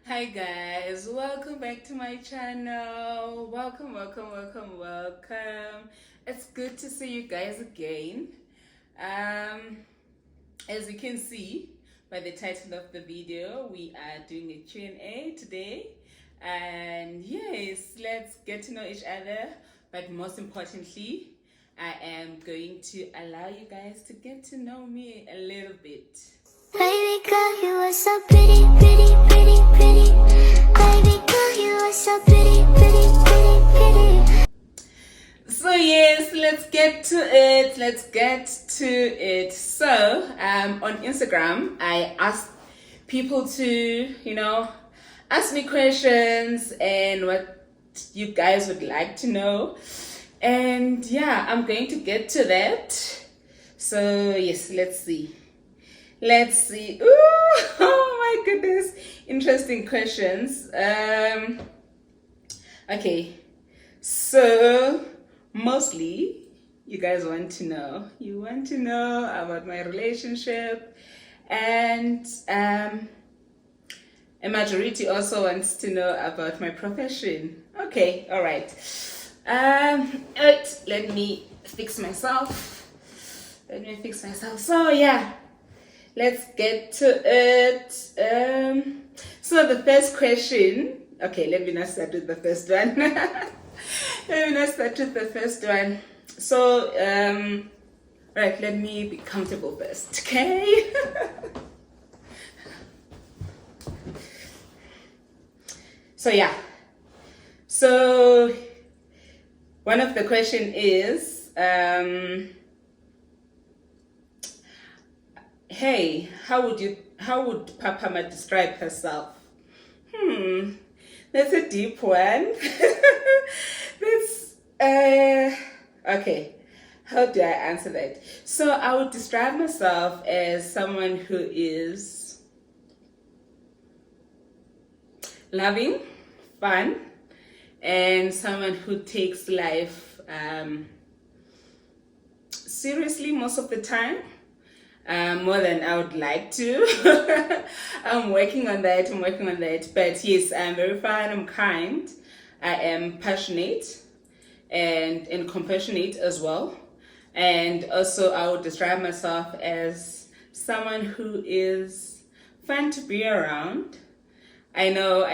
Hi guys, welcome back to my channel. Welcome. It's good to see you guys again. Um, as you can see by the title of the video, we are doing a Q&A today. And yes, let's get to know each other. But most importantly, I am going to allow you guys to get to know me a little bit. Baby girl, you are so pretty, pretty, pretty, pretty. Baby girl, you are so pretty, pretty, pretty, pretty. So yes, let's get to it. So on Instagram, I asked people to, ask me questions and what you guys would like to know. And yeah, I'm going to get to that. So yes, let's see. Ooh, oh my goodness. Interesting questions. Okay. So mostly you guys want to know. You want to know about my relationship, and a majority also wants to know about my profession. Okay, all right. Let me fix myself. So yeah, let's get to it. So the first question. Okay, let me not start with the first one. So, right, let me be comfortable first, okay? So yeah. So one of the question is, hey, how would Papama describe herself? That's a deep one. Okay. How do I answer that? So I would describe myself as someone who is loving, fun, and someone who takes life seriously most of the time. More than I would like to. I'm working on that. But yes, I'm very fun. I'm kind. I am passionate and compassionate as well. And also, I would describe myself as someone who is fun to be around. I know.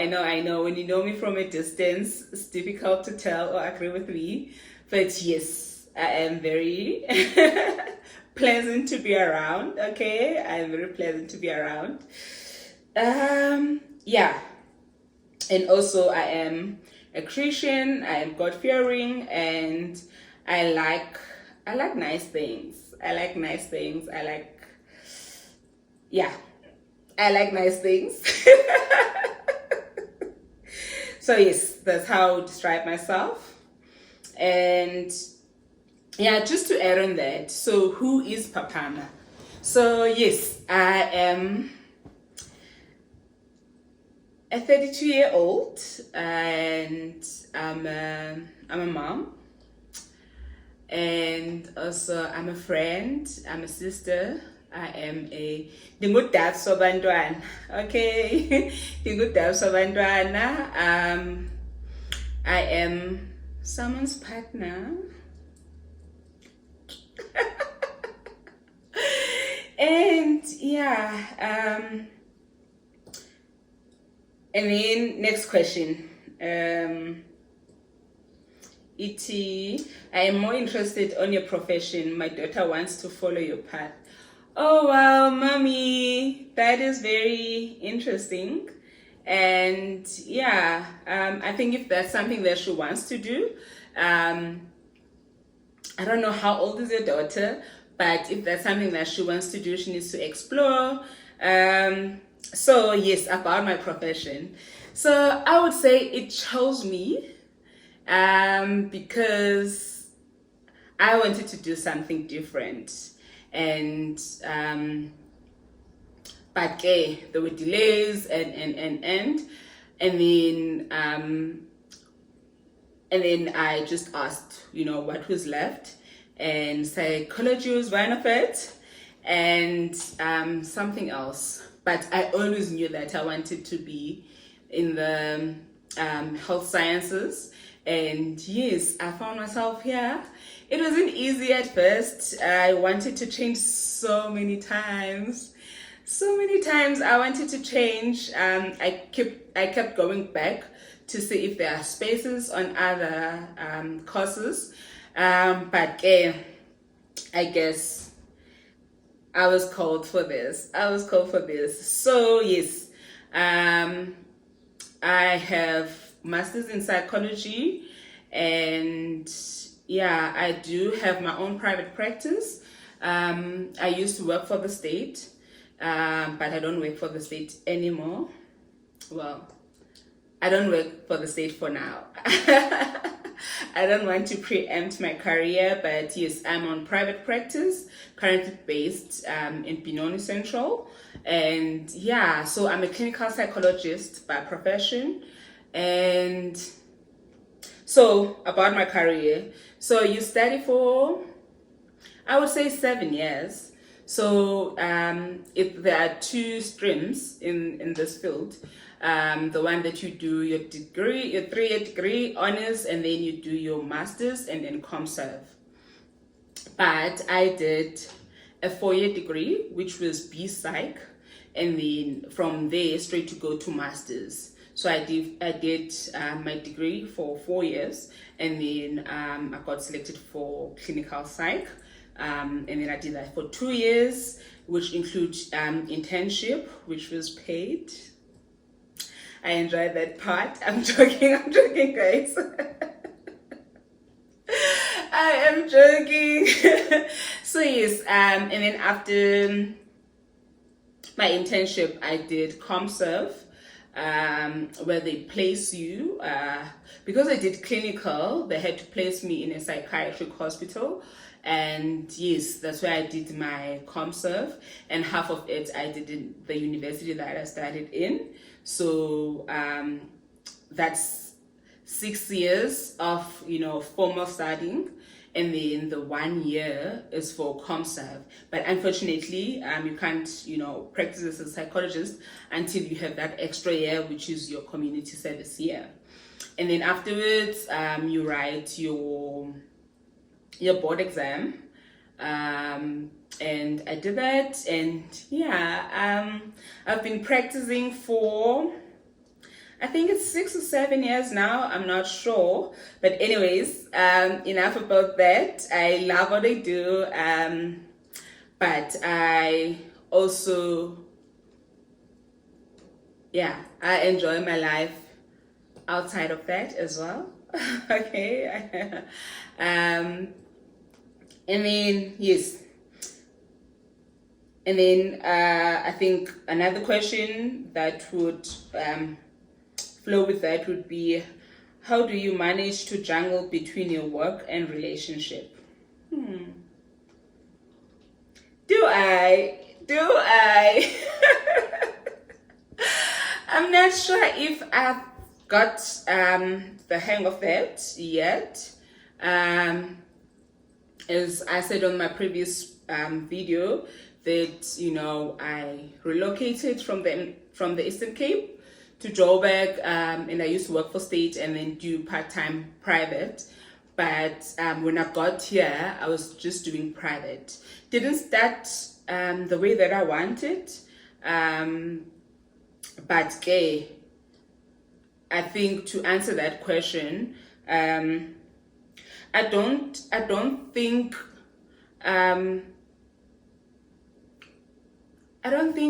When you know me from a distance, it's difficult to tell or agree with me. But yes, I am very pleasant to be around. Okay, I'm very pleasant to be around. Yeah, and also I am a Christian. I am God fearing, and I like nice things. I like nice things. So yes, that's how I would describe myself. And yeah, just to add on that, so who is Papana? So yes, I am a 32-year-old, and I'm a mom, and also I'm a friend, I'm a sister, I am a dingudad sobantwana. Okay, dingudad sobantwana. I am someone's partner. And yeah, and then next question. I am more interested on your profession. My daughter wants to follow your path. Oh wow, mommy, that is very interesting. And yeah, I think if that's something that she wants to do, I don't know how old is your daughter, but if that's something that she wants to do, she needs to explore. So yes, about my profession. So I would say it chose me because I wanted to do something different. And but there were delays and then I just asked, what was left, and psychology was one of it, and something else. But I always knew that I wanted to be in the health sciences. And yes, I found myself here. It wasn't easy at first. I wanted to change so many times. So many times I wanted to change. I kept going back to see if there are spaces on other courses. But I guess I was called for this. So yes, I have masters in psychology, and yeah, I do have my own private practice. I used to work for the state, but I don't work for the state anymore. Well, I don't work for the state for now. I don't want to preempt my career, but yes, I'm on private practice, currently based in Benoni Central. And yeah, so I'm a clinical psychologist by profession. And so about my career, so you study for, I would say, 7 years. So if there are two streams in this field, the one that you do your degree, your 3-year degree, honors, and then you do your master's and then ComServe. But I did a 4-year degree, which was B-Psych, and then from there straight to go to master's. So I did my degree for 4 years, and then I got selected for clinical psych, and then I did that for 2 years, which includes internship, which was paid. I enjoyed that part. I'm joking, guys. I am joking. So yes, and then after my internship, I did ComServe, where they place you, because I did clinical, they had to place me in a psychiatric hospital. And yes, that's where I did my ComServe, and half of it I did in the university that I studied in. So that's 6 years of formal studying, and then the 1 year is for ComServe. But unfortunately, you can't practice as a psychologist until you have that extra year, which is your community service year. And then afterwards, you write your board exam, and I did that. And yeah, I've been practicing for, I think it's 6 or 7 years now, I'm not sure. But anyways, enough about that. I love what I do, but I also, I enjoy my life outside of that as well. Okay. And then yes, and then I think another question that would flow with that would be, how do you manage to juggle between your work and relationship? Do I? I'm not sure if I've got the hang of that yet. As I said on my previous video, that I relocated from the Eastern Cape to Joburg, and I used to work for state and then do part-time private. But when I got here, I was just doing private. Didn't start the way that I wanted, but I think to answer that question, I don't think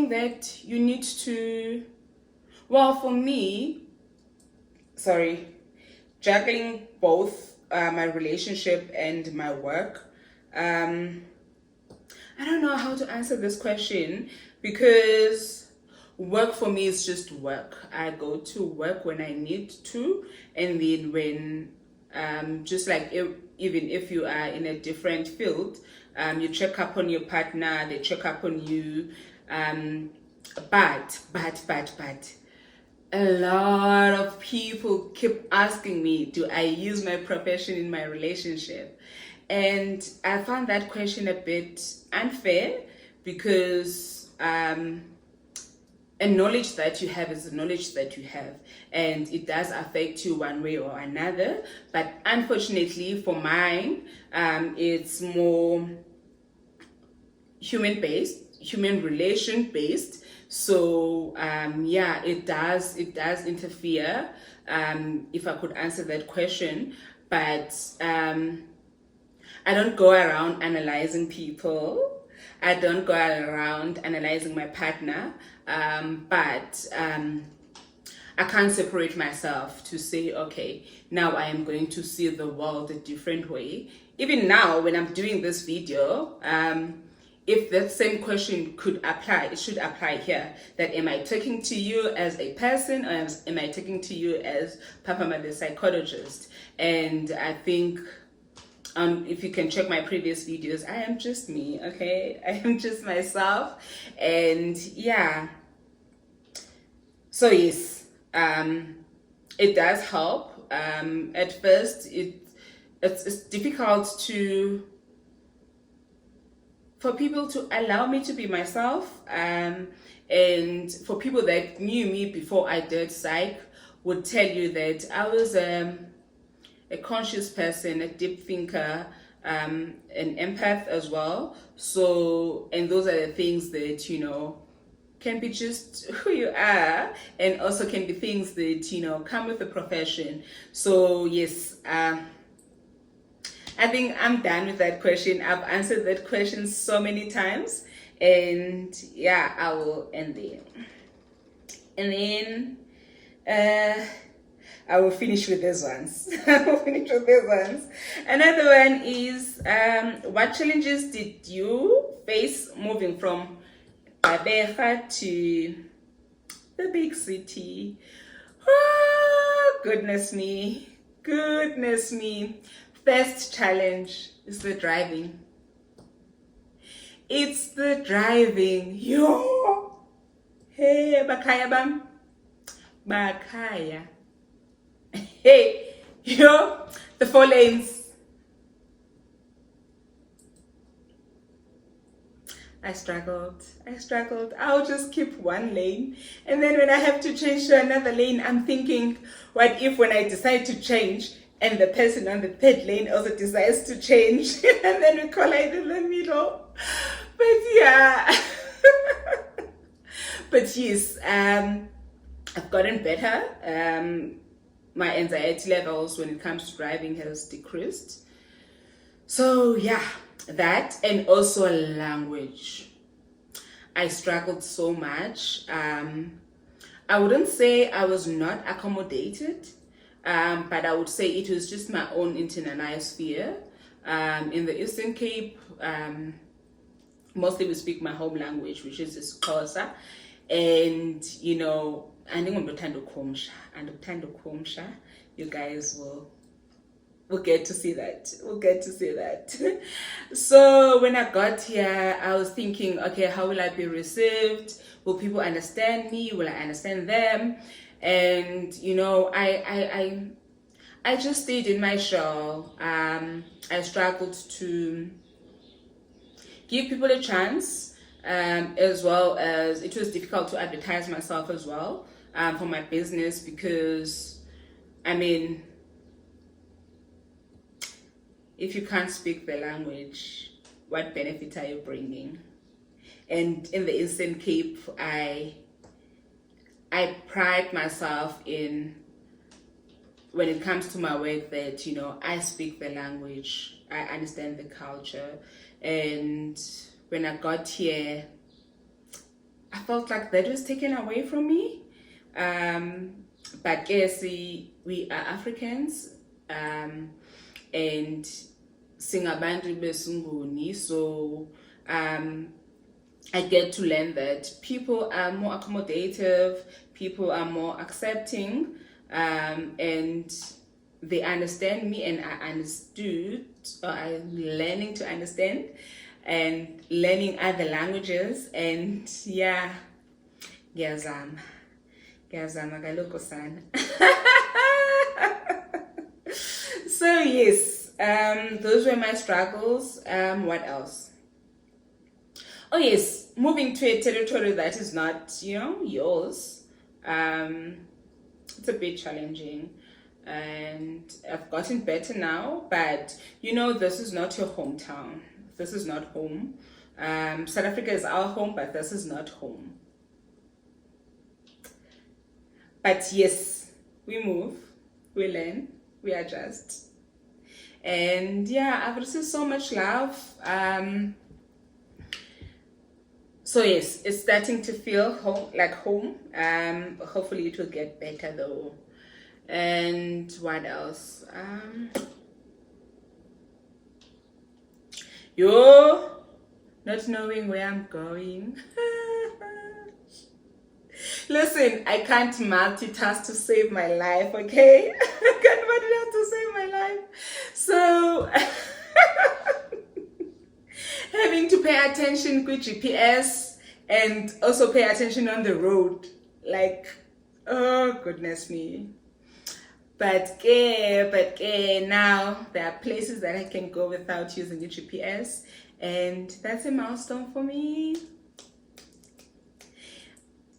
that you need to, well, for me, juggling both my relationship and my work, I don't know how to answer this question, because work for me is just work. I go to work when I need to, and then when just like even if you are in a different field, you check up on your partner, they check up on you, but a lot of people keep asking me, do I use my profession in my relationship? And I found that question a bit unfair, because and knowledge that you have is the knowledge that you have, and it does affect you one way or another. But unfortunately for mine, it's more human based, human relation based. So yeah, it does interfere, if I could answer that question. But I don't go around analyzing people. I don't go around analyzing my partner. But I can't separate myself to say, okay, now I am going to see the world a different way. Even now, when I'm doing this video, if that same question could apply, it should apply here. That am I talking to you as a person, or am I talking to you as Papa the psychologist? And I think if you can check my previous videos, I am just me, okay? I am just myself. And yeah. So yes, it does help. At first, it's difficult for people to allow me to be myself, and for people that knew me before I did psych would tell you that I was a conscious person, a deep thinker, an empath as well. So, and those are the things that, you know, can be just who you are, and also can be things that, you know, come with the profession. So yes, I think I'm done with that question. I've answered that question so many times, and yeah, I will end there. And then I will finish with these ones. Another one is, what challenges did you face moving from Babeja to the big city? Oh, goodness me. First challenge is the driving. It's the driving. Yo! Hey, Bakaya bam. Bakaya. Hey, yo, the 4 lanes. I struggled. I'll just keep 1 lane. And then when I have to change to another lane, I'm thinking, what if when I decide to change and the person on the 3rd lane also decides to change, and then we collide in the middle? But yeah. But yes, I've gotten better. My anxiety levels when it comes to driving has decreased. So yeah, that, and also language. I struggled so much. I wouldn't say I was not accommodated, but I would say it was just my own internalized fear. In the Eastern Cape, mostly we speak my home language, which is Xhosa, and you know, andingothanda ukhumsha. You guys will get to see that. So when I got here, I was thinking, okay, how will I be received? Will people understand me? Will I understand them? And you know, I just stayed in my shell. I struggled to give people a chance, as well as it was difficult to advertise myself as well, for my business, because I mean, if you can't speak the language, what benefit are you bringing? And in the Eastern Cape, I pride myself in, when it comes to my work, that, you know, I speak the language, I understand the culture. And when I got here, I felt like that was taken away from me. But yes, we are Africans, and singabantu besunguni, so I get to learn that people are more accommodative, people are more accepting, and they understand me, and I understood, or I'm learning to understand and learning other languages. And yeah, ngiyazama kaloko sana. So yes, those were my struggles. What else? Oh yes, moving to a territory that is not, yours, it's a bit challenging. And I've gotten better now, but this is not your hometown. This is not home. South Africa is our home, but this is not home. But yes, we move, we learn, we adjust. And yeah, I've received so much love. So yes, it's starting to feel like home. Hopefully it will get better though. And what else? Not knowing where I'm going. Listen, I can't multitask to save my life, okay? I can't multitask to save my life. So, having to pay attention with GPS and also pay attention on the road. Like, oh, goodness me. But now there are places that I can go without using the GPS. And that's a milestone for me.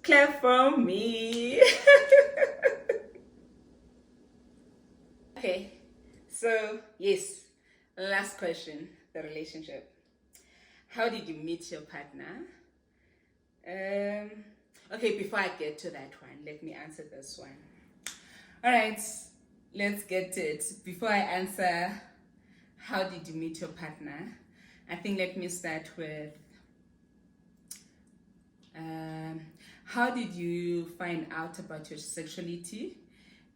Clap for me. Okay, so yes, last question, the relationship. How did you meet your partner? Okay, before I get to that one, let me answer this one. All right, let's get to it. Before I answer, how did you meet your partner? I think let me start with, how did you find out about your sexuality,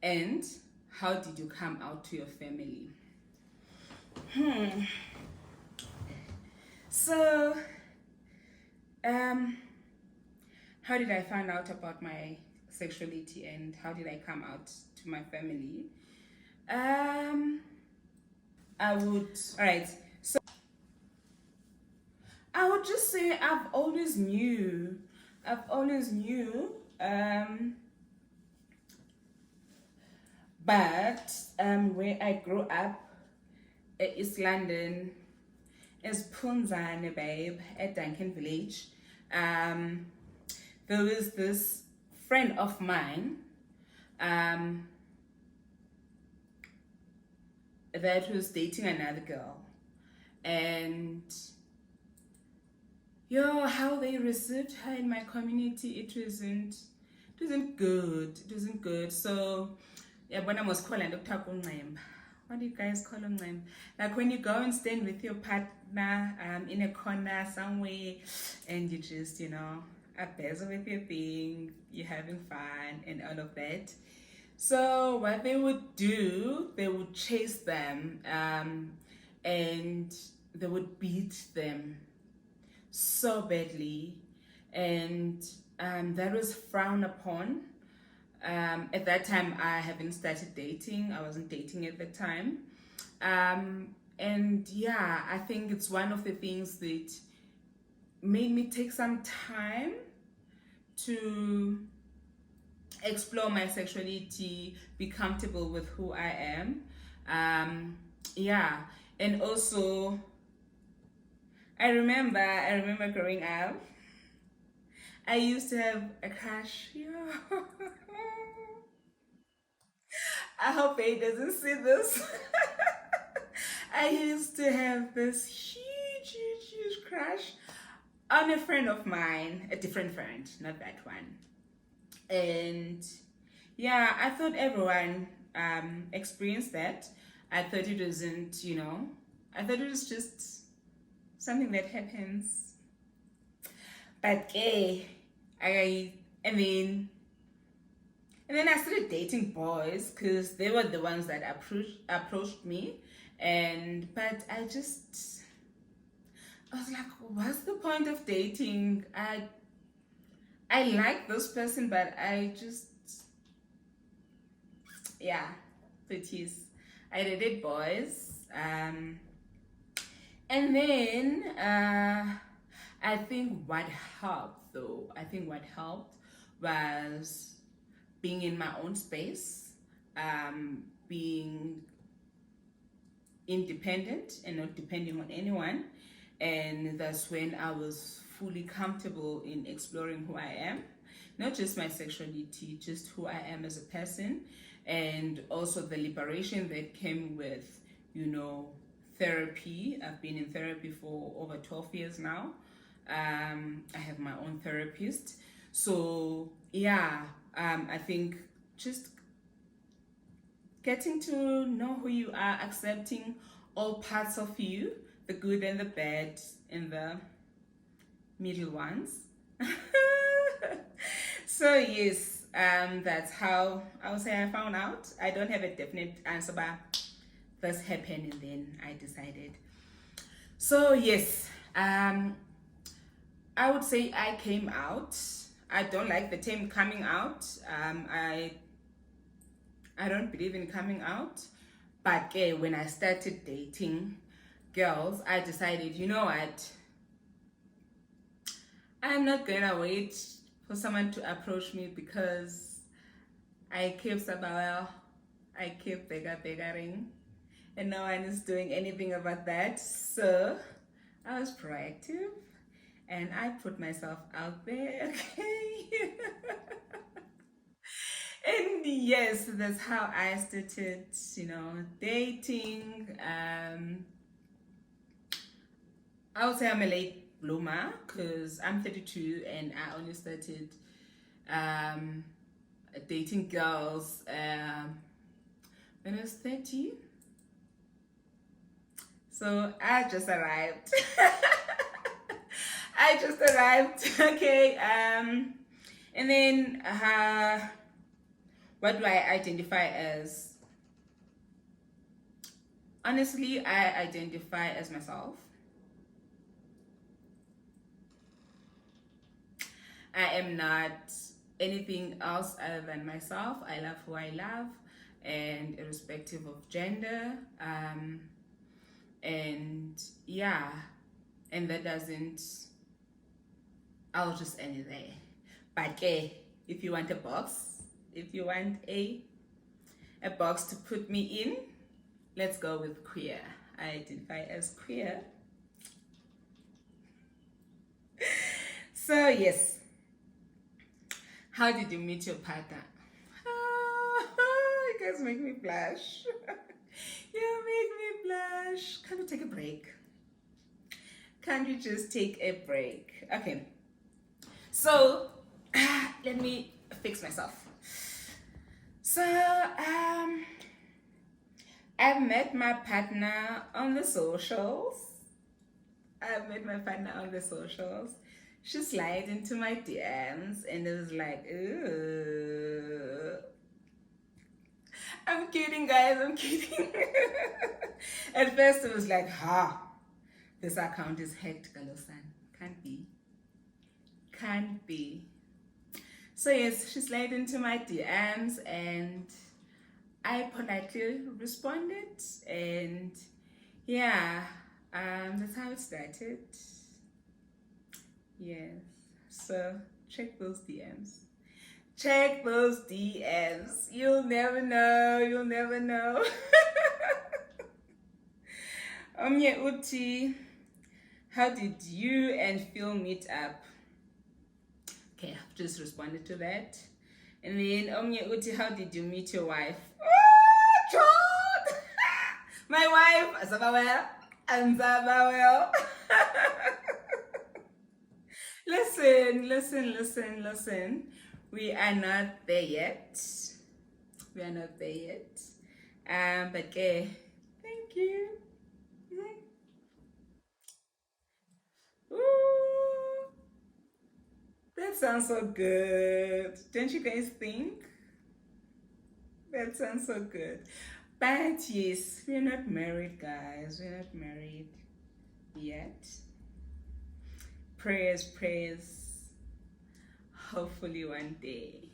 and how did you come out to your family? So, how did I find out about my sexuality and how did I come out to my family? I would just say I've always knew, but where I grew up, East London, is Punzane, babe, at Duncan Village. There was this friend of mine that was dating another girl, and how they received her in my community, it wasn't good. So yeah, when I was calling Dr. What do you guys call them? Like when you go and stand with your partner in a corner somewhere, and you just are busy with your thing, you're having fun and all of that. So what they would do, they would chase them, and they would beat them so badly, and that was frowned upon. At that time, I haven't started dating. I wasn't dating at the time. And yeah, I think it's one of the things that made me take some time to explore my sexuality, be comfortable with who I am. Yeah, and also I remember growing up, I used to have a crush. I hope he doesn't see this. I used to have this huge crush on a friend of mine, a different friend, not that one. And yeah, I thought everyone experienced that. I thought it wasn't, I thought it was just something that happens. But and then I started dating boys because they were the ones that approached me, but I was like, what's the point of dating? I like this person, but I dated boys, and then I think what helped was being in my own space, being independent and not depending on anyone. And that's when I was fully comfortable in exploring who I am, not just my sexuality, just who I am as a person, and also the liberation that came with, therapy. I've been in therapy for over 12 years now. I have my own therapist. So yeah, I think just getting to know who you are, accepting all parts of you, the good and the bad and the middle ones. So yes, that's how I would say I found out. I don't have a definite answer, but this happened and then I decided. So yes, I would say I came out. I don't like the term coming out. I don't believe in coming out. But when I started dating girls, I decided, you know what? I'm not gonna wait for someone to approach me because I keep sabawel, I keep begging, and no one is doing anything about that. So I was proactive and I put myself out there, okay? And yes, that's how I started, dating. I would say I'm a late bloomer because I'm 32 and I only started dating girls when I was 30. So I just arrived. I just arrived, okay. And then what do I identify as? Honestly, I identify as myself. I am not anything else other than myself. I love who I love, and irrespective of gender. And yeah, and that doesn't, I'll just end it there. But if you want a box, if you want a box to put me in, let's go with queer. I identify as queer. So yes, how did you meet your partner? You guys make me blush. You make me blush. Can we take a break? Can't you just take a break? Okay. So let me fix myself. So I've met my partner on the socials. She slid into my DMs and it was like, ooh. I'm kidding, guys, I'm kidding. At first it was like, this account is hacked, Galosan. Can't be. So yes, she slid into my DMs and I politely responded, and yeah, that's how it started. Yes, so check those DMs. You'll never know. Omnye Uti, how did you and Phil meet up? Okay, I've just responded to that. And then Omnye Uti, how did you meet your wife? Oh, John! My wife, Azabawel. Listen. We are not there yet. But okay, thank you. Ooh, that sounds so good. Don't you guys think? That sounds so good. But yes, we're not married, guys. We're not married yet. Prayers. Hopefully one day.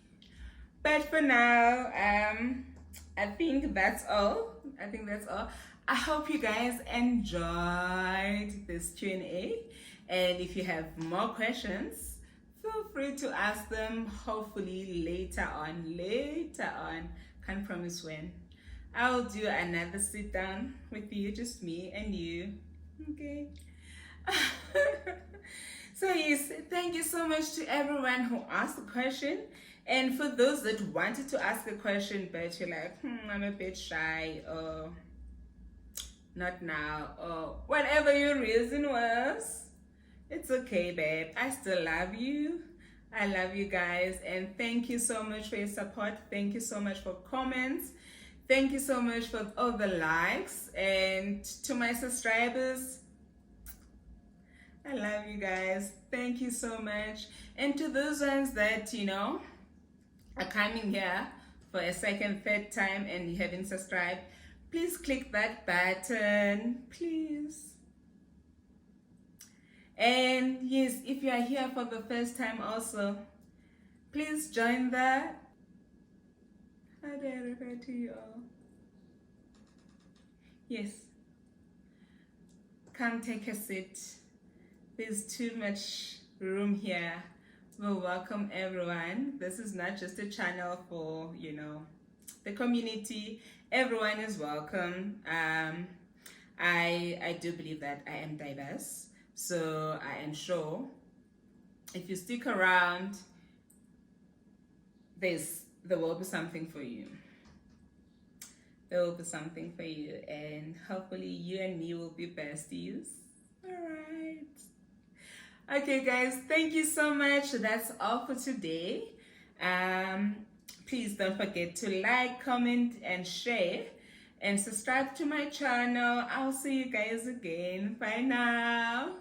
But for now, I think that's all. I hope you guys enjoyed this Q&A. And if you have more questions, feel free to ask them. Hopefully later on. Can't promise when. I'll do another sit down with you, just me and you. Okay. So yes, thank you so much to everyone who asked the question. And for those that wanted to ask a question, but you're like, I'm a bit shy, or not now, or whatever your reason was, it's okay, babe. I still love you. I love you guys. And thank you so much for your support. Thank you so much for comments. Thank you so much for all the likes. And to my subscribers, I love you guys. Thank you so much. And to those ones that, are coming here for a second, third time and you haven't subscribed, please click that button, please. And yes, if you are here for the first time also, please join the, how do I refer to you all? Yes, come take a seat. There's too much room here. We'll welcome everyone. This is not just a channel for, the community. Everyone is welcome. I do believe that I am diverse. So I am sure if you stick around, there will be something for you. There will be something for you, and hopefully you and me will be besties. All right. Okay, guys, thank you so much. That's all for today. Please don't forget to like, comment, and share, and subscribe to my channel. I'll see you guys again. Bye now.